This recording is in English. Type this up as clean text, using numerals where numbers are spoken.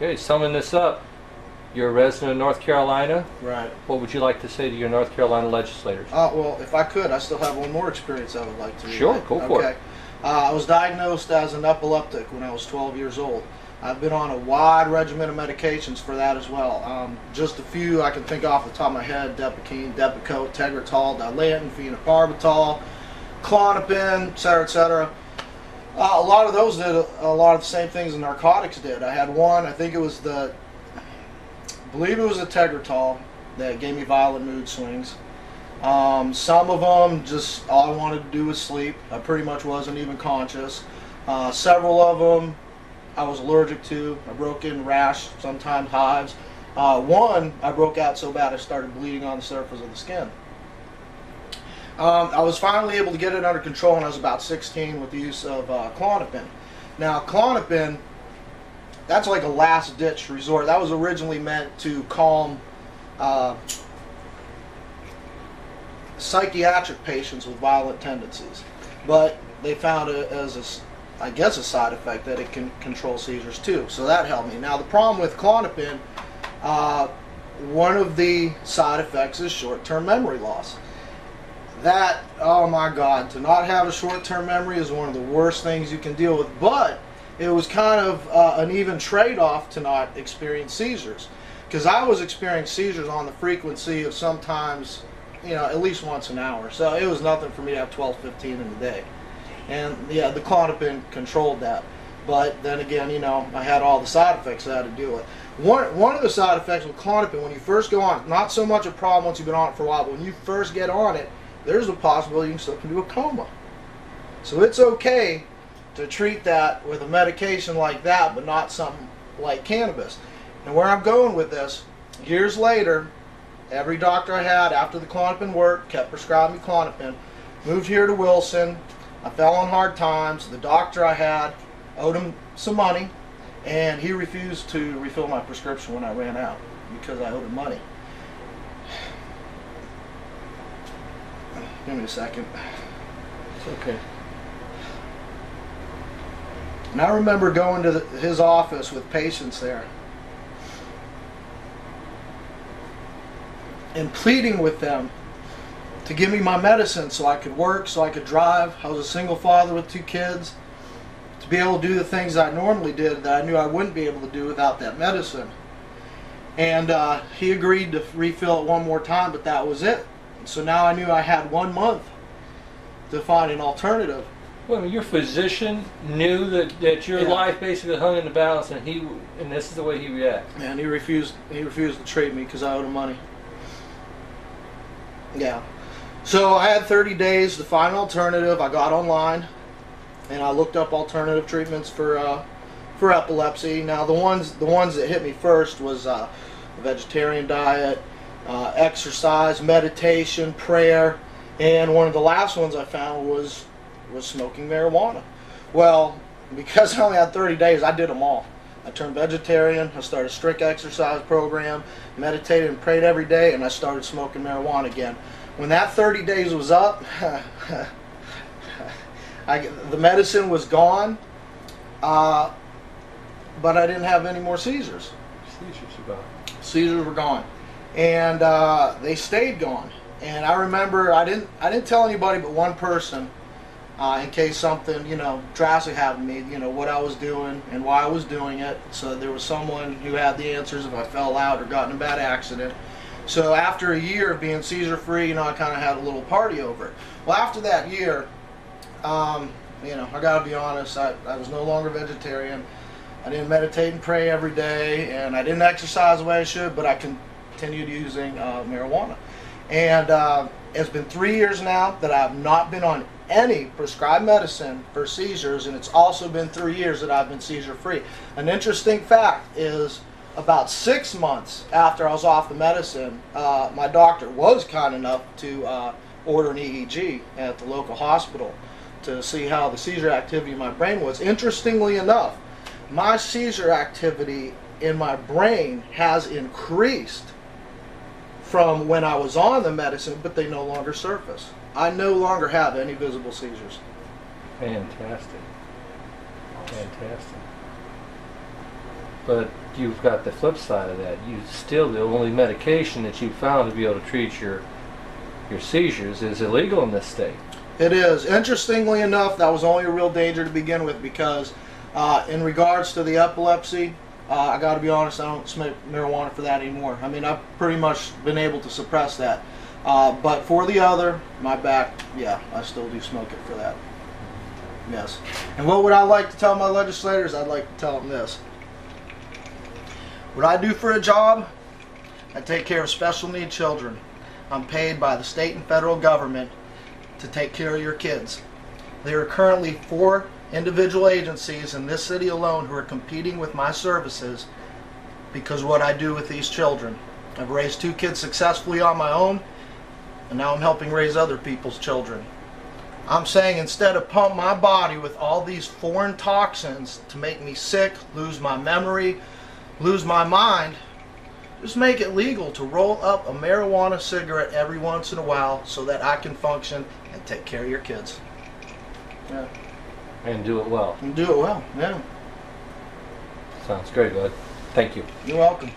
Okay, summing this up, you're a resident of North Carolina. Right. What would you like to say to your North Carolina legislators? Well, if I could, I still have one more experience I would like to relate. Sure, go for it. I was diagnosed as an epileptic when I was 12 years old. I've been on a wide regimen of medications for that as well. Just a few I can think off the top of my head: Depakine, Depakote, Tegretol, Dilantin, phenobarbital, Klonopin, etc., etc. A lot of those did a lot of the same things the narcotics did. I had one, I think it was I believe it was a Tegretol that gave me violent mood swings. Some of them, just all I wanted to do was sleep. I pretty much wasn't even conscious. Several of them I was allergic to. I broke in rash, sometimes hives. One, I broke out so bad I started bleeding on the surface of the skin. I was finally able to get it under control when I was about 16 with the use of Klonopin. Now, Klonopin, that's like a last-ditch resort. That was originally meant to calm psychiatric patients with violent tendencies, but they found it as I guess a side effect that it can control seizures too, so that helped me. Now the problem with Klonopin, one of the side effects is short-term memory loss. That, oh my God, to not have a short-term memory is one of the worst things you can deal with, but it was kind of an even trade-off to not experience seizures, because I was experiencing seizures on the frequency of sometimes, at least once an hour. So it was nothing for me to have 12, 15 in a day. And yeah, the Klonopin controlled that. But then again, I had all the side effects I had to deal with. One of the side effects with Klonopin, when you first go on, not so much a problem once you've been on it for a while, but when you first get on it, there's a possibility you can slip into a coma. So it's okay to treat that with a medication like that, but not something like cannabis. And where I'm going with this, years later, every doctor I had after the Klonopin worked kept prescribing me Klonopin. Moved here to Wilson. I fell on hard times. The doctor I had owed him some money, and he refused to refill my prescription when I ran out because I owed him money. Give me a second. It's okay. And I remember going to his office with patients there and pleading with them to give me my medicine so I could work, so I could drive. I was a single father with 2 kids. To be able to do the things I normally did that I knew I wouldn't be able to do without that medicine. And he agreed to refill it one more time, but that was it. So now I knew I had 1 month to find an alternative. Well, I mean, your physician knew that your life basically hung in the balance, and this is the way he reacted. And he refused to treat me because I owed him money. Yeah. So I had 30 days to find an alternative. I got online and I looked up alternative treatments for epilepsy. Now the ones that hit me first was a vegetarian diet, exercise, meditation, prayer, and one of the last ones I found was smoking marijuana. Well, because I only had 30 days, I did them all. I turned vegetarian, I started a strict exercise program, meditated and prayed every day, and I started smoking marijuana again. When that 30 days was up, the medicine was gone, but I didn't have any more seizures. Seizures were gone. Seizures were gone, and they stayed gone. And I remember I didn't tell anybody but one person, in case something drastic happened to me, what I was doing and why I was doing it. So there was someone who had the answers if I fell out or got in a bad accident. So after a year of being seizure free, I kind of had a little party over it. Well, after that year, I gotta be honest, I was no longer vegetarian. I didn't meditate and pray every day, and I didn't exercise the way I should, but I continued using marijuana. And it's been 3 years now that I have not been on any prescribed medicine for seizures, and it's also been 3 years that I've been seizure free. An interesting fact is, about 6 months after I was off the medicine, my doctor was kind enough to order an EEG at the local hospital to see how the seizure activity in my brain was. Interestingly enough, my seizure activity in my brain has increased from when I was on the medicine, but they no longer surface. I no longer have any visible seizures. Fantastic. Fantastic. But you've got the flip side of that. You still, the only medication that you found to be able to treat your seizures is illegal in this state. It is. Interestingly enough, that was only a real danger to begin with, because in regards to the epilepsy, I got to be honest, I don't smoke marijuana for that anymore. I mean, I've pretty much been able to suppress that. But for the other, my back, yeah, I still do smoke it for that. Yes. And what would I like to tell my legislators? I'd like to tell them this. What I do for a job, I take care of special needs children. I'm paid by the state and federal government to take care of your kids. There are currently 4 individual agencies in this city alone who are competing with my services because of what I do with these children. I've raised 2 kids successfully on my own, and now I'm helping raise other people's children. I'm saying, instead of pump my body with all these foreign toxins to make me sick, lose my memory, lose my mind, just make it legal to roll up a marijuana cigarette every once in a while so that I can function and take care of your kids. Yeah. And do it well. And do it well, yeah. Sounds great, bud. Thank you. You're welcome.